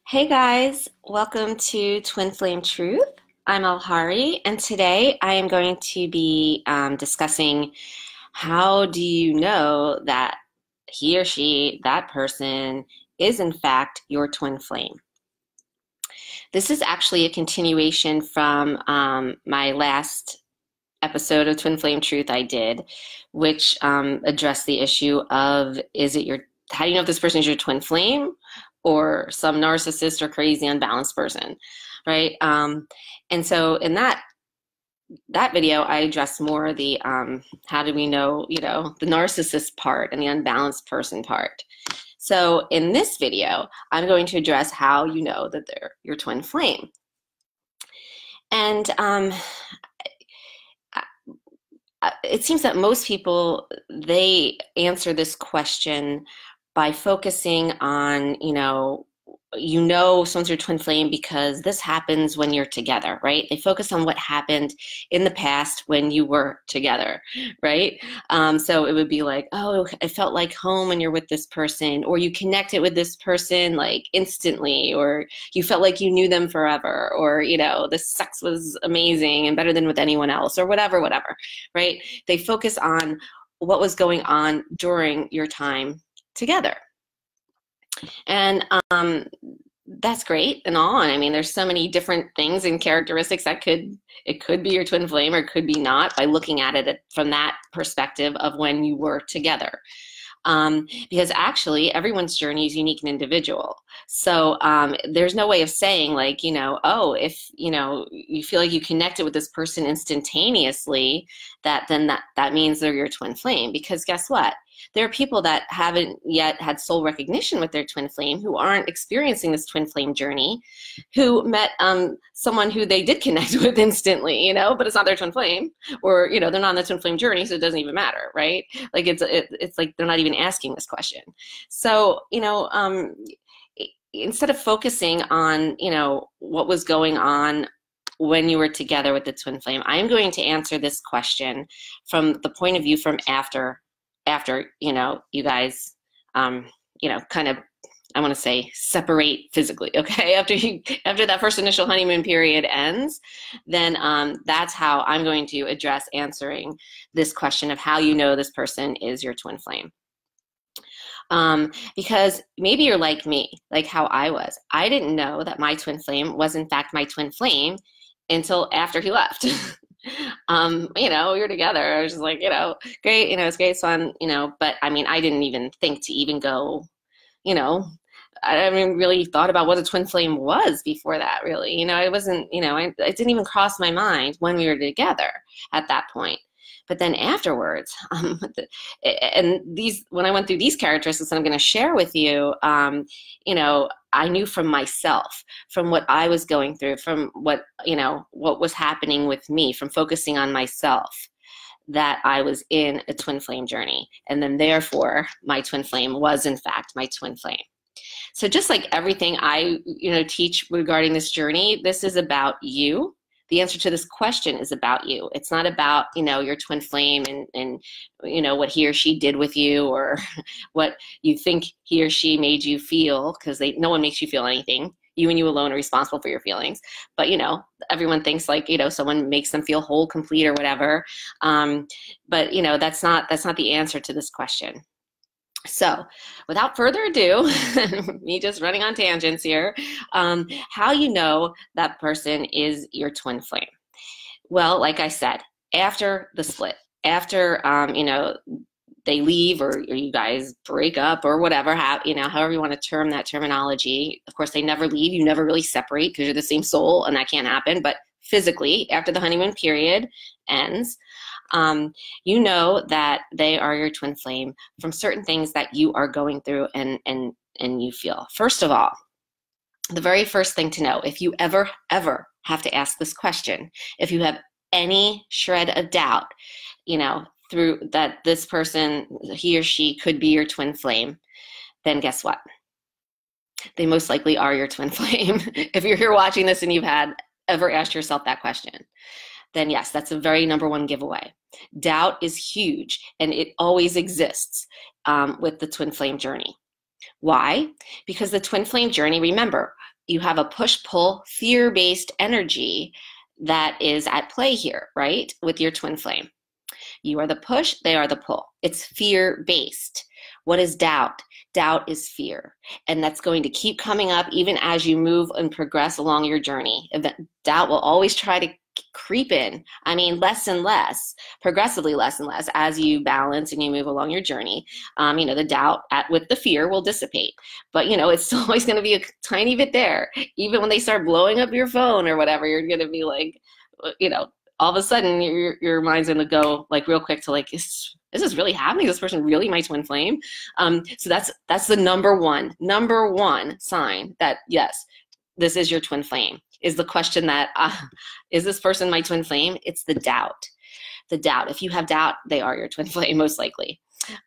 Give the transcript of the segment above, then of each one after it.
Hey guys, welcome to Twin Flame Truth. I'm Alhari, and today I am going to be discussing how do you know that he or she, that person, is in fact your twin flame. This is actually a continuation from my last episode of Twin Flame Truth I did, which addressed the issue of how do you know if this person is your twin flame or some narcissist or crazy unbalanced person, right? And so in that video, I addressed more the how do we know, the narcissist part and the unbalanced person part. So in this video, I'm going to address how you know that they're your twin flame. And it seems that most people, they answer this question by focusing on, someone's your twin flame because this happens when you're together, right? They focus on what happened in the past when you were together, right? So it would be like, oh, it felt like home when you're with this person, or you connected with this person like instantly, or you felt like you knew them forever, or, the sex was amazing and better than with anyone else, or whatever, right? They focus on what was going on during your time together. And that's great and all. And I mean, there's so many different things and characteristics it could be your twin flame or it could be not by looking at it from that perspective of when you were together. Because actually everyone's journey is unique and individual. So there's no way of saying like, if, you feel like you connected with this person instantaneously, that means they're your twin flame. Because guess what? There are people that haven't yet had soul recognition with their twin flame, who aren't experiencing this twin flame journey, who met someone who they did connect with instantly, but it's not their twin flame, or they're not on the twin flame journey, so it doesn't even matter, right? Like it's like they're not even asking this question. So instead of focusing on what was going on when you were together with the twin flame, I'm going to answer this question from the point of view from after you guys, kind of, I want to say separate physically, okay? After that first initial honeymoon period ends, then that's how I'm going to address answering this question of how you know this person is your twin flame. Because maybe you're like me, like how I was. I didn't know that my twin flame was in fact my twin flame until after he left. We were together. I was just like, great, it's great, it's fun, but I mean, I didn't even think to even go, I haven't really thought about what a twin flame was before that, really. It wasn't, it didn't even cross my mind when we were together at that point. But then afterwards, and when I went through these characteristics that I'm going to share with you, I knew from myself, from what I was going through, from what was happening with me, from focusing on myself, that I was in a twin flame journey. And then therefore, my twin flame was in fact my twin flame. So just like everything I teach regarding this journey, this is about you. The answer to this question is about you. It's not about, your twin flame and what he or she did with you, or what you think he or she made you feel, because no one makes you feel anything. You and you alone are responsible for your feelings. But, everyone thinks like, someone makes them feel whole, complete, or whatever. But, that's not the answer to this question. So without further ado, me just running on tangents here, how you know that person is your twin flame? Well, like I said, after the split, after, they leave, or you guys break up, or whatever, however you want to term that terminology. Of course, they never leave. You never really separate because you're the same soul, and that can't happen. But physically, after the honeymoon period ends, you know that they are your twin flame from certain things that you are going through and you feel. First of all, the very first thing to know, if you ever have to ask this question, if you have any shred of doubt, through that this person, he or she, could be your twin flame, then guess what? They most likely are your twin flame. If you're here watching this and you've ever asked yourself that question, then yes, that's a very number one giveaway. Doubt is huge, and it always exists with the twin flame journey. Why? Because the twin flame journey, remember, you have a push-pull, fear-based energy that is at play here, right? With your twin flame. You are the push, they are the pull. It's fear-based. What is doubt? Doubt is fear. And that's going to keep coming up even as you move and progress along your journey. Doubt will always try to creep in. I mean, less and less, progressively less and less as you balance and you move along your journey. The doubt with the fear will dissipate. But, it's still always going to be a tiny bit there. Even when they start blowing up your phone or whatever, you're going to be like, all of a sudden your mind's going to go like real quick to like, is this really happening? Is this person really my twin flame? So that's the number one sign that, yes, this is your twin flame. Is the question that, is this person my twin flame? It's the doubt. The doubt. If you have doubt, they are your twin flame, most likely.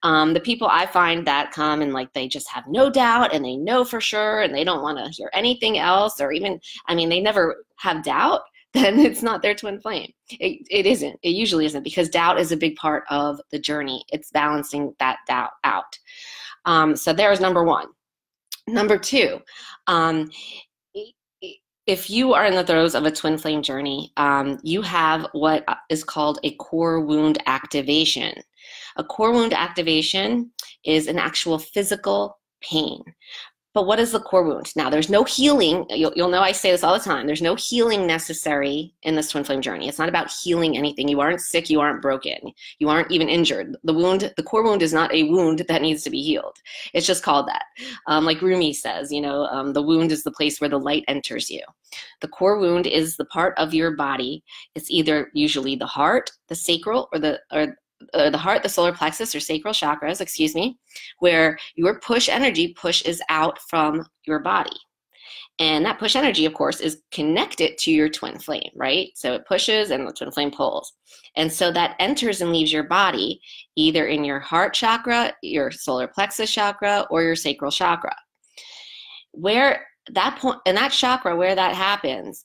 The people I find that come and like they just have no doubt and they know for sure and they don't want to hear anything else, or even, they never have doubt, then it's not their twin flame. It isn't. It usually isn't, because doubt is a big part of the journey. It's balancing that doubt out. So there's number one. Number two, if you are in the throes of a twin flame journey, you have what is called a core wound activation. A core wound activation is an actual physical pain. But what is the core wound? Now, there's no healing. You'll know I say this all the time. There's no healing necessary in this twin flame journey. It's not about healing anything. You aren't sick. You aren't broken. You aren't even injured. The core wound is not a wound that needs to be healed. It's just called that. Like Rumi says, the wound is the place where the light enters you. The core wound is the part of your body. It's either usually the heart, the sacral, or the heart, the solar plexus or sacral chakras, where your push energy pushes out from your body. And that push energy, of course, is connected to your twin flame, right? So it pushes and the twin flame pulls. And so that enters and leaves your body either in your heart chakra, your solar plexus chakra, or your sacral chakra. Where that point, in that chakra, where that happens,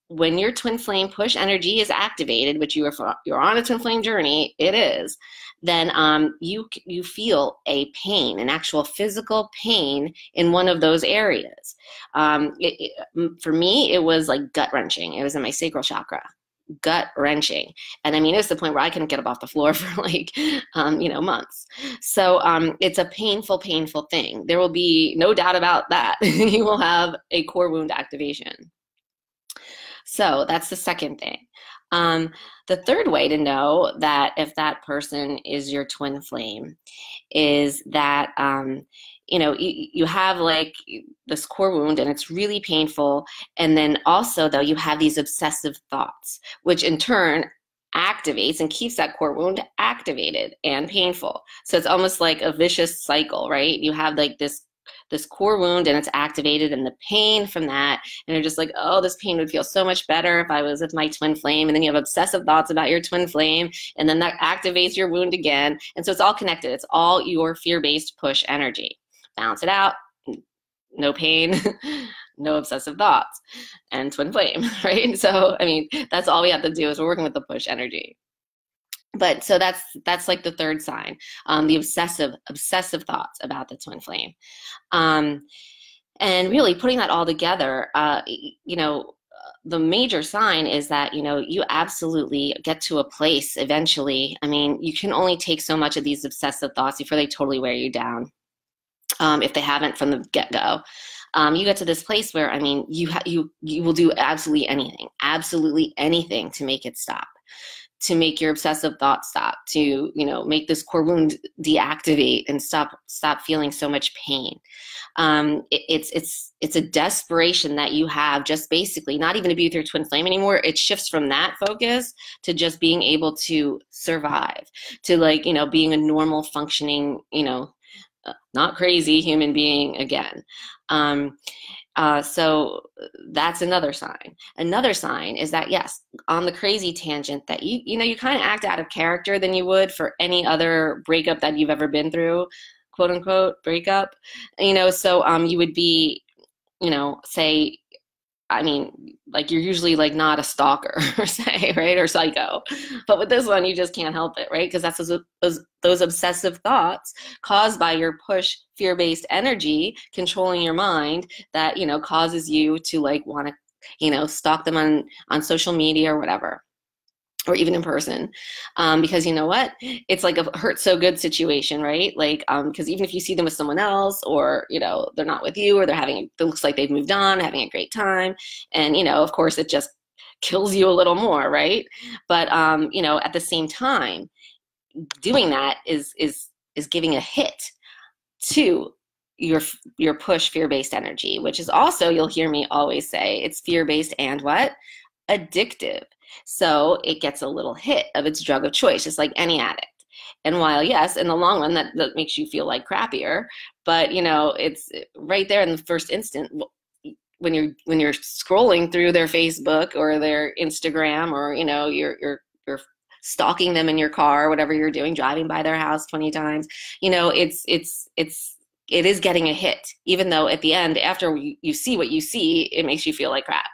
when your twin flame push energy is activated, which you're on a twin flame journey, it is, then you feel a pain, an actual physical pain in one of those areas. For me, it was like gut wrenching. It was in my sacral chakra, gut wrenching. And it's the point where I couldn't get up off the floor for months. So it's a painful thing. There will be no doubt about that. You will have a core wound activation. So that's the second thing. The third way to know that if that person is your twin flame is that, you have like this core wound and it's really painful. And then also though, you have these obsessive thoughts, which in turn activates and keeps that core wound activated and painful. So it's almost like a vicious cycle, right? You have like this core wound and it's activated, and the pain from that, and you're just like, oh, this pain would feel so much better if I was with my twin flame. And then you have obsessive thoughts about your twin flame, and then that activates your wound again. And so it's all connected. It's all your fear-based push energy. Balance it out, no pain, no obsessive thoughts, and twin flame, right? So, that's all we have to do is we're working with the push energy. But so that's like the third sign, the obsessive thoughts about the twin flame. And really putting that all together, the major sign is that, you absolutely get to a place eventually. You can only take so much of these obsessive thoughts before they totally wear you down, if they haven't from the get-go. You get to this place where, you will do absolutely anything to make it stop, to make your obsessive thoughts stop, to, make this core wound deactivate and stop feeling so much pain. It's a desperation that you have, just basically not even to be with your twin flame anymore. It shifts from that focus to just being able to survive, to being a normal functioning, not crazy human being again. So that's another sign. Another sign is that, yes, on the crazy tangent, that you kind of act out of character than you would for any other breakup that you've ever been through, quote unquote breakup. So you would be, say, I mean, like you're usually like not a stalker or say, right? Or psycho. But with this one, you just can't help it, right? Because that's those obsessive thoughts caused by your push fear-based energy controlling your mind that, causes you to like want to, stalk them on social media or whatever, or even in person, because you know what? It's like a hurt so good situation, right? Like, because even if you see them with someone else, or they're not with you, or it looks like they've moved on, having a great time, and of course, it just kills you a little more, right? But at the same time, doing that is giving a hit to your push fear-based energy, which is also, you'll hear me always say, it's fear-based and what? Addictive. So it gets a little hit of its drug of choice, just like any addict. And while, yes, in the long run, that makes you feel like crappier, but it's right there in the first instant when you're scrolling through their Facebook or their Instagram, or you're stalking them in your car, whatever you're doing, driving by their house 20 times, it is getting a hit, even though at the end, after you see what you see, it makes you feel like crap.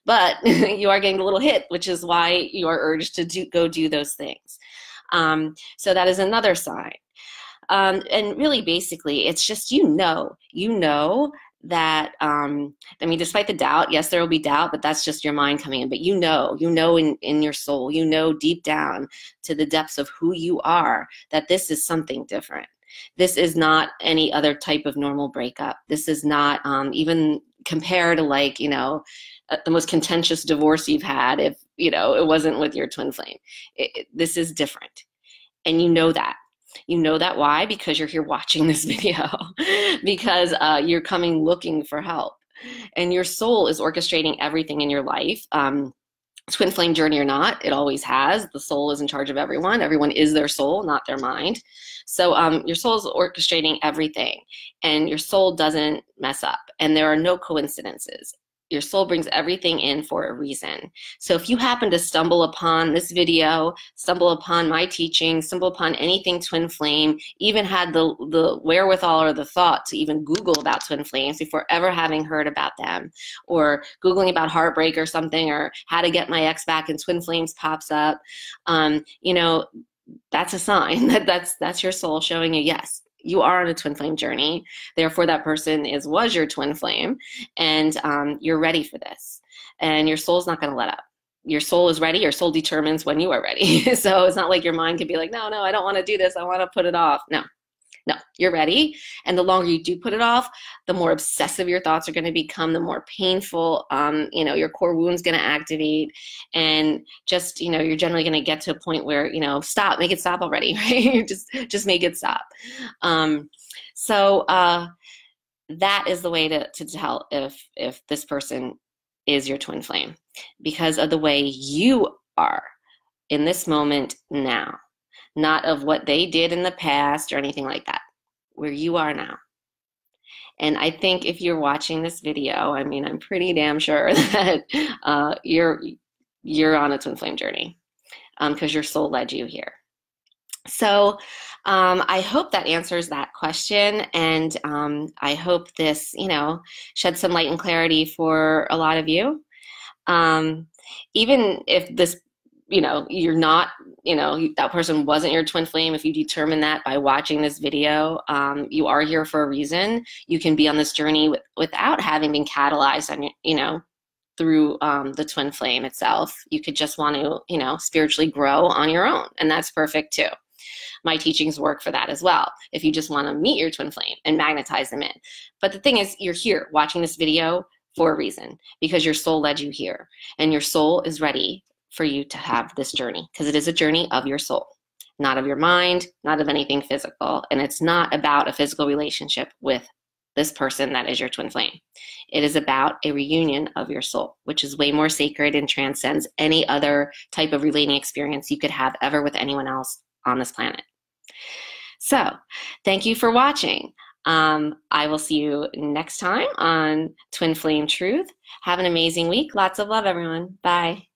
But you are getting a little hit, which is why you are urged to go do those things. So that is another sign. And really, basically, it's just that, despite the doubt, yes, there will be doubt, but that's just your mind coming in. But you know in your soul, deep down to the depths of who you are, that this is something different. This is not any other type of normal breakup. This is not even compared to like, the most contentious divorce you've had, if, it wasn't with your twin flame. This is different. And you know that. You know that why? Because you're here watching this video, because you're coming looking for help. And your soul is orchestrating everything in your life. Twin flame journey or not, it always has. The soul is in charge of everyone. Everyone is their soul, not their mind. So your soul is orchestrating everything, and your soul doesn't mess up, and there are no coincidences. Your soul brings everything in for a reason. So if you happen to stumble upon this video, stumble upon my teaching, stumble upon anything twin flame, even had the wherewithal or the thought to even Google about twin flames before ever having heard about them, or Googling about heartbreak or something, or how to get my ex back and twin flames pops up, that's a sign that that's your soul showing you, yes, you are on a twin flame journey. Therefore, that person was your twin flame, and you're ready for this. And your soul's not going to let up. Your soul is ready. Your soul determines when you are ready. So it's not like your mind can be like, no, I don't want to do this. I want to put it off. No, you're ready. And the longer you do put it off, the more obsessive your thoughts are going to become, the more painful, your core wound's going to activate. And just, you're generally going to get to a point where, stop, make it stop already, right? just make it stop. So that is the way to tell if this person is your twin flame, because of the way you are in this moment now. Not of what they did in the past or anything like that, where you are now. And I think if you're watching this video, I'm pretty damn sure that you're on a twin flame journey, because your soul led you here. So I hope that answers that question, and I hope this, sheds some light and clarity for a lot of you. Even if this, you're not, that person wasn't your twin flame, if you determine that by watching this video, you are here for a reason. You can be on this journey without having been catalyzed on, through the twin flame itself. You could just want to, spiritually grow on your own, and that's perfect too. My teachings work for that as well, if you just want to meet your twin flame and magnetize them in. But the thing is, you're here watching this video for a reason, because your soul led you here, and your soul is ready for you to have this journey, because it is a journey of your soul, not of your mind, not of anything physical. And it's not about a physical relationship with this person that is your twin flame. It is about a reunion of your soul, which is way more sacred and transcends any other type of relating experience you could have ever with anyone else on this planet. So thank you for watching. I will see you next time on Twin Flame Truth. Have an amazing week. Lots of love, everyone. Bye.